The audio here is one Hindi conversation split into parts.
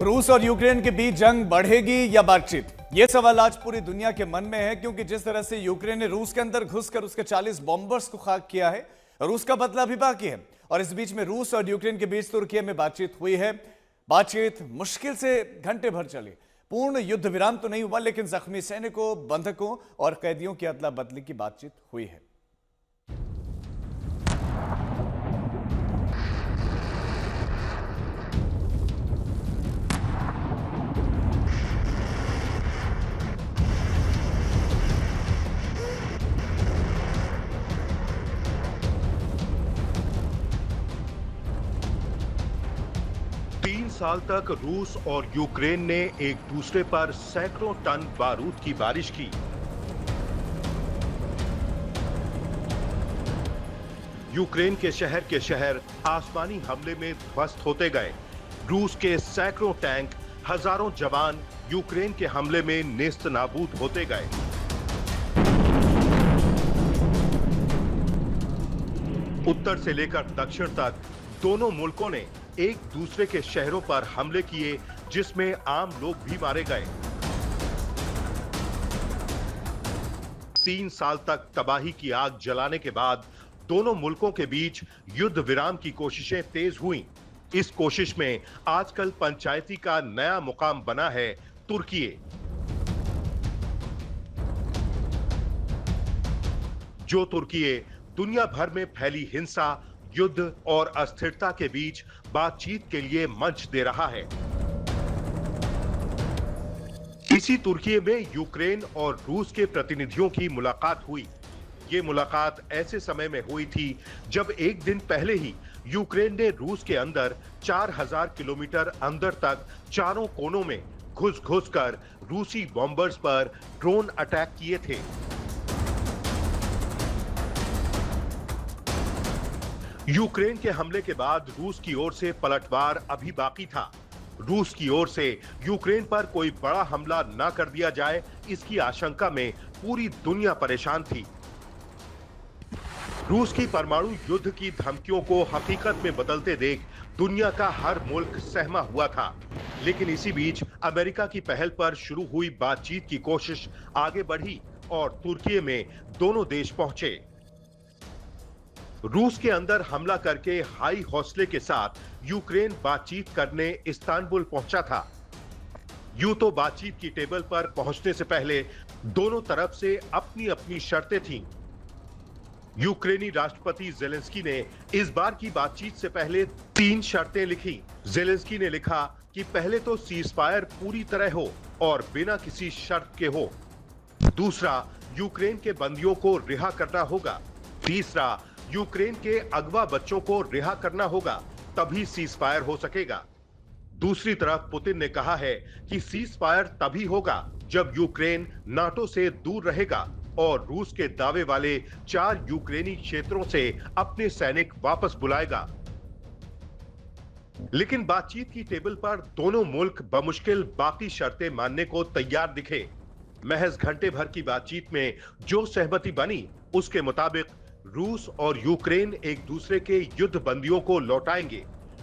रूस और यूक्रेन के बीच जंग बढ़ेगी या बातचीत? यह सवाल आज पूरी दुनिया के मन में है, क्योंकि जिस तरह से यूक्रेन ने रूस के अंदर घुसकर उसके 40 बॉम्बर्स को खाक किया है, रूस का बदला भी बाकी है। और इस बीच में रूस और यूक्रेन के बीच तुर्की में बातचीत हुई है। बातचीत मुश्किल से घंटे भर चली। पूर्ण युद्ध विराम तो नहीं हुआ, लेकिन जख्मी सैनिकों, बंधकों और कैदियों की अदला बदली की बातचीत हुई है। 3 साल तक रूस और यूक्रेन ने एक दूसरे पर सैकड़ों टन बारूद की बारिश की। यूक्रेन के शहर आसमानी हमले में ध्वस्त होते गए। रूस के सैकड़ों टैंक, हजारों जवान यूक्रेन के हमले में नेस्त नाबूद होते गए। उत्तर से लेकर दक्षिण तक दोनों मुल्कों ने एक दूसरे के शहरों पर हमले किए, जिसमें आम लोग भी मारे गए। 3 साल तक तबाही की आग जलाने के बाद दोनों मुल्कों के बीच युद्ध विराम की कोशिशें तेज हुईं। इस कोशिश में आजकल पंचायती का नया मुकाम बना है तुर्की। जो तुर्की दुनिया भर में फैली हिंसा, युद्ध और अस्थिरता के बीच बातचीत के लिए मंच दे रहा है। इसी तुर्की में यूक्रेन और रूस के प्रतिनिधियों की मुलाकात हुई। ये मुलाकात ऐसे समय में हुई थी जब एक दिन पहले ही यूक्रेन ने रूस के अंदर 4000 किलोमीटर अंदर तक चारों कोनों में घुस कर रूसी बॉम्बर्स पर ड्रोन अटैक किए थे। यूक्रेन के हमले के बाद रूस की ओर से पलटवार अभी बाकी था। रूस की ओर से यूक्रेन पर कोई बड़ा हमला ना कर दिया जाए, इसकी आशंका में पूरी दुनिया परेशान थी। रूस की परमाणु युद्ध की धमकियों को हकीकत में बदलते देख दुनिया का हर मुल्क सहमा हुआ था। लेकिन इसी बीच अमेरिका की पहल पर शुरू हुई बातचीत की कोशिश आगे बढ़ी और तुर्की में दोनों देश पहुंचे। रूस के अंदर हमला करके हाई हौसले के साथ यूक्रेन बातचीत करने इस्तांबुल पहुंचा था। यूं तो बातचीत की टेबल पर पहुंचने से पहले दोनों तरफ से अपनी अपनी शर्तें थीं। यूक्रेनी राष्ट्रपति जेलेंस्की ने इस बार की बातचीत से पहले 3 शर्तें लिखी। जेलेंस्की ने लिखा कि पहले तो सीजफायर पूरी तरह हो और बिना किसी शर्त के हो। दूसरा, यूक्रेन के बंदियों को रिहा करना होगा। तीसरा, यूक्रेन के अगवा बच्चों को रिहा करना होगा, तभी सीजफायर हो सकेगा। दूसरी तरफ पुतिन ने कहा है कि सीजफायर तभी होगा जब यूक्रेन नाटो से दूर रहेगा और रूस के दावे वाले 4 यूक्रेनी क्षेत्रों से अपने सैनिक वापस बुलाएगा। लेकिन बातचीत की टेबल पर दोनों मुल्क बमुश्किल बाकी शर्तें मानने को तैयार दिखे। महज घंटे भर की बातचीत में जो सहमति बनी, उसके मुताबिक रूस और यूक्रेन एक दूसरे के युद्ध बंदियों को लौटाएंगे।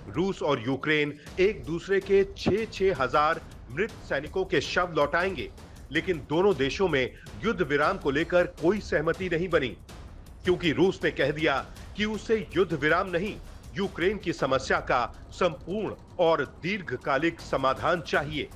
रूस और यूक्रेन एक दूसरे के 6-6 हजार मृत सैनिकों के शव लौटाएंगे। लेकिन दोनों देशों में युद्ध विराम को लेकर कोई सहमति नहीं बनी, क्योंकि रूस ने कह दिया कि उसे युद्ध विराम नहीं, यूक्रेन की समस्या का संपूर्ण और दीर्घकालिक समाधान चाहिए।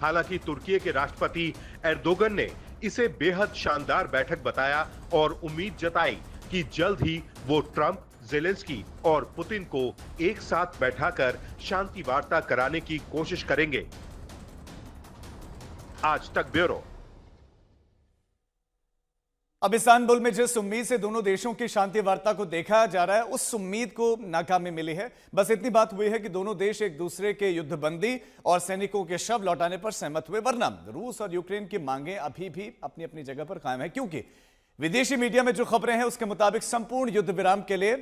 हालांकि तुर्की के राष्ट्रपति एर्दोगन ने इसे बेहद शानदार बैठक बताया और उम्मीद जताई कि जल्द ही वो ट्रंप, जेलेंस्की और पुतिन को एक साथ बैठाकर शांति वार्ता कराने की कोशिश करेंगे। आज तक ब्यूरो। अब इस्तांबुल में जिस उम्मीद से दोनों देशों की शांति वार्ता को देखा जा रहा है, उस उम्मीद को नाकामी मिली है। बस इतनी बात हुई है कि दोनों देश एक दूसरे के युद्धबंदी और सैनिकों के शव लौटाने पर सहमत हुए, वरना रूस और यूक्रेन की मांगें अभी भी अपनी अपनी जगह पर कायम है। क्योंकि विदेशी मीडिया में जो खबरें हैं, उसके मुताबिक संपूर्ण युद्ध विराम के लिए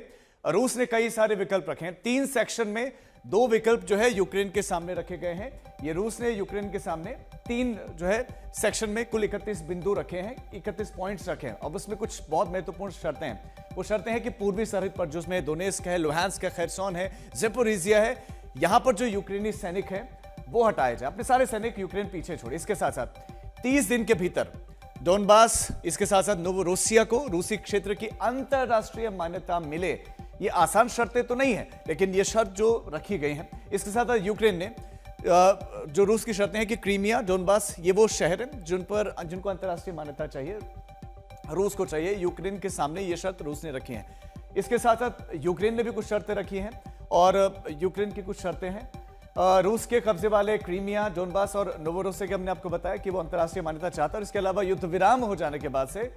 रूस ने कई सारे विकल्प रखे हैं। 3 सेक्शन में 2 विकल्प जो है यूक्रेन के सामने रखे गए हैं। ये रूस ने यूक्रेन के सामने 3 जो है सेक्शन में कुल 31 बिंदु रखे हैं, 31 पॉइंट्स रखे हैं। अब उसमें कुछ बहुत महत्वपूर्ण शर्तें हैं। वो शर्तें हैं कि पूर्वी सरहद पर जिसमें डोनेस्क है, लुहांस्क है, खैरसोन है, ज़ेपोरिजिया है, यहां पर जो यूक्रेनी सैनिक हैं वो हटाए जाए, अपने सारे सैनिक यूक्रेन पीछे छोड़े। इसके साथ साथ 30 दिन के भीतर डोनबास, इसके साथ साथ नोवोरोसिया को रूसी क्षेत्र की अंतरराष्ट्रीय मान्यता मिले। ये आसान शर्तें तो नहीं है, लेकिन ये शर्त जो रखी गई है। इसके साथ साथ यूक्रेन ने जो रूस की शर्तें हैं कि क्रीमिया, डोनबास ये वो शहर हैं जिनको अंतरराष्ट्रीय मान्यता चाहिए, रूस को चाहिए। यूक्रेन के सामने ये शर्त रूस ने रखी है। इसके साथ साथ यूक्रेन ने भी कुछ शर्तें रखी हैं और यूक्रेन की कुछ शर्तें हैं। रूस के कब्जे वाले क्रीमिया, डोनबास और नोवोरोसिया के हमने आपको बताया कि वो अंतरराष्ट्रीय मान्यता चाहता है। इसके अलावा युद्ध विराम हो जाने के बाद से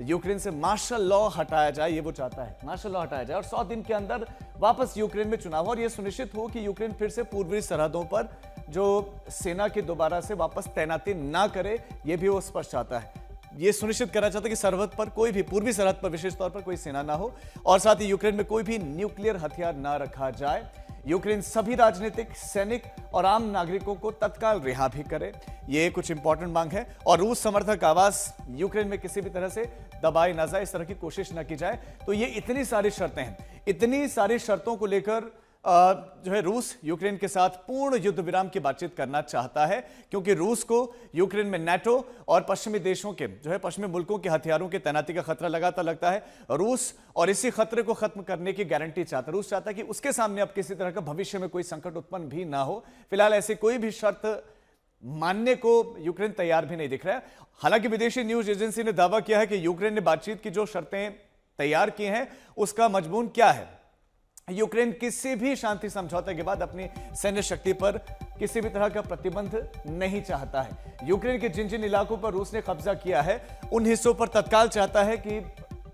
यूक्रेन से मार्शल लॉ हटाया जाए, ये वो चाहता है, मार्शल लॉ हटाया जाए और 100 दिन के अंदर वापस यूक्रेन में चुनाव और यह सुनिश्चित हो कि यूक्रेन फिर से पूर्वी सरहदों पर जो सेना की दोबारा से वापस तैनाती ना करे, यह भी वो स्पष्ट चाहता है। ये सुनिश्चित करना चाहता है कि सरहद पर कोई भी, पूर्वी सरहद पर विशेष तौर पर कोई सेना ना हो और साथ ही यूक्रेन में कोई भी न्यूक्लियर हथियार ना रखा जाए। यूक्रेन सभी राजनीतिक, सैनिक और आम नागरिकों को तत्काल रिहा भी करे, ये कुछ इंपॉर्टेंट मांग है। और रूस समर्थक आवाज यूक्रेन में किसी भी तरह से दबाई ना जाए, इस तरह की कोशिश ना की जाए। तो ये इतनी सारी शर्तें हैं, इतनी सारी शर्तों को लेकर जो है रूस यूक्रेन के साथ पूर्ण युद्ध विराम की बातचीत करना चाहता है, क्योंकि रूस को यूक्रेन में नाटो और पश्चिमी देशों के, जो है पश्चिमी मुल्कों के हथियारों की तैनाती का खतरा लगातार लगता है। रूस और इसी खतरे को खत्म करने की गारंटी चाहता है। रूस चाहता है कि उसके सामने अब किसी तरह का भविष्य में कोई संकट उत्पन्न भी ना हो। फिलहाल ऐसी कोई भी शर्त मानने को यूक्रेन तैयार भी नहीं दिख रहा है। हालांकि विदेशी न्यूज एजेंसी ने दावा किया है कि यूक्रेन ने बातचीत की जो शर्तें तैयार की हैं उसका मजमून क्या है। यूक्रेन किसी भी शांति समझौते के बाद अपनी सैन्य शक्ति पर किसी भी तरह का प्रतिबंध नहीं चाहता है। यूक्रेन के जिन जिन इलाकों पर रूस ने कब्जा किया है उन हिस्सों पर तत्काल चाहता है कि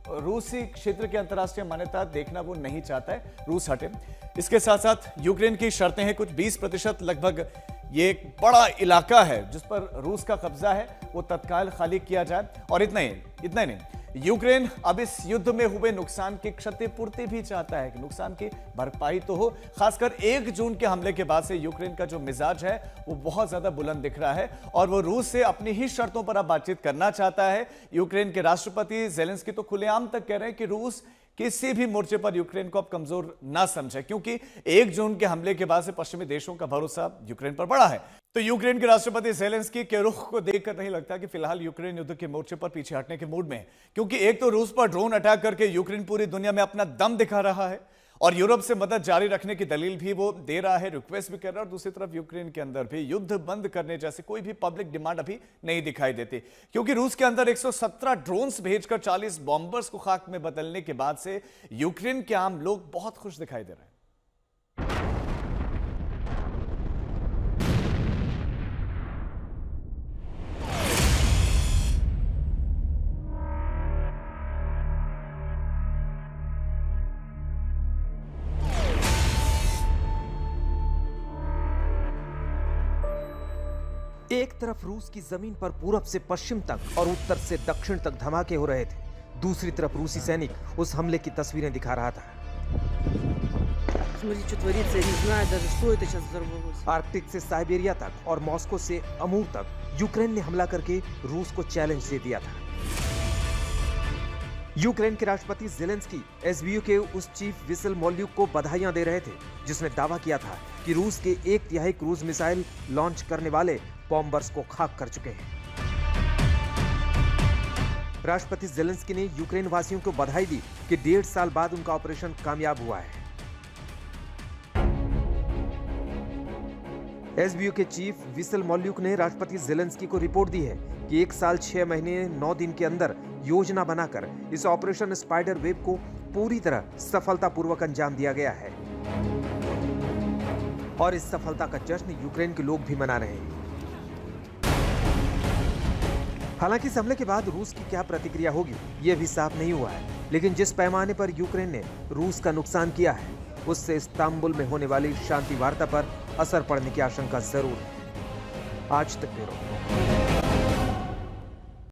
रूसी क्षेत्र की अंतर्राष्ट्रीय मान्यता देखना वो नहीं चाहता है, रूस हटे। इसके साथ साथ यूक्रेन की शर्तें हैं कुछ 20% लगभग, ये एक बड़ा इलाका है जिस पर रूस का कब्जा है, वो तत्काल खाली किया जाए। और इतना ही नहीं, यूक्रेन अब इस युद्ध में हुए नुकसान की क्षतिपूर्ति भी चाहता है कि नुकसान की भरपाई तो हो। खासकर 1 जून के हमले के बाद से यूक्रेन का जो मिजाज है वो बहुत ज्यादा बुलंद दिख रहा है और वो रूस से अपनी ही शर्तों पर अब बातचीत करना चाहता है। यूक्रेन के राष्ट्रपति ज़ेलेंस्की तो खुलेआम तक कह रहे हैं कि रूस किसी भी मोर्चे पर यूक्रेन को अब कमजोर ना समझे, क्योंकि 1 जून के हमले के बाद से पश्चिमी देशों का भरोसा यूक्रेन पर बढ़ा है। तो यूक्रेन के राष्ट्रपति ज़ेलेंस्की के रुख को देखकर नहीं लगता कि फिलहाल यूक्रेन युद्ध के मोर्चे पर पीछे हटने के मूड में है, क्योंकि एक तो रूस पर ड्रोन अटैक करके यूक्रेन पूरी दुनिया में अपना दम दिखा रहा है और यूरोप से मदद जारी रखने की दलील भी वो दे रहा है, रिक्वेस्ट भी कर रहा है। और दूसरी तरफ यूक्रेन के अंदर भी युद्ध बंद करने जैसे कोई भी पब्लिक डिमांड अभी नहीं दिखाई देती, क्योंकि रूस के अंदर 117 ड्रोन्स भेजकर 40 बॉम्बर्स को खाक में बदलने के बाद से यूक्रेन के आम लोग बहुत खुश दिखाई दे रहे हैं। एक तरफ रूस की जमीन पर पूरब से पश्चिम तक और उत्तर से दक्षिण तक धमाके हो रहे थे, दूसरी तरफ रूसी सैनिक उस हमले की तस्वीरें दिखा रहा था। आर्कटिक से साइबेरिया तक और मॉस्को से अमूर तक यूक्रेन ने हमला करके रूस को चैलेंज दे दिया था। यूक्रेन के राष्ट्रपति ज़ेलेंस्की एसबीयू के उस चीफ विसल मोल्यूक को बधाइयां दे रहे थे जिसने दावा किया था कि रूस के 1/3 क्रूज मिसाइल लॉन्च करने वाले बॉम्बर्स को खाक कर चुके हैं। राष्ट्रपति ज़ेलेंस्की ने यूक्रेन वासियों को बधाई दी कि 1.5 साल बाद उनका ऑपरेशन कामयाब हुआ है। एसबीयू के चीफ विसल मोल्यूक ने राष्ट्रपति ज़ेलेंस्की को रिपोर्ट दी है कि 1 साल 6 महीने 9 दिन के अंदर योजना बनाकर इस ऑपरेशन स्पाइडर वेब को पूरी तरह सफलतापूर्वक अंजाम दिया गया है और इस सफलता का जश्न यूक्रेन के लोग भी मना रहे हैं। हालांकि इस हमले के बाद रूस की क्या प्रतिक्रिया होगी यह भी साफ नहीं हुआ है, लेकिन जिस पैमाने पर यूक्रेन ने रूस का नुकसान किया है उससे इस्तांबुल में होने वाली शांति वार्ता पर असर पड़ने की आशंका जरूर है। आज तक ब्यूरो।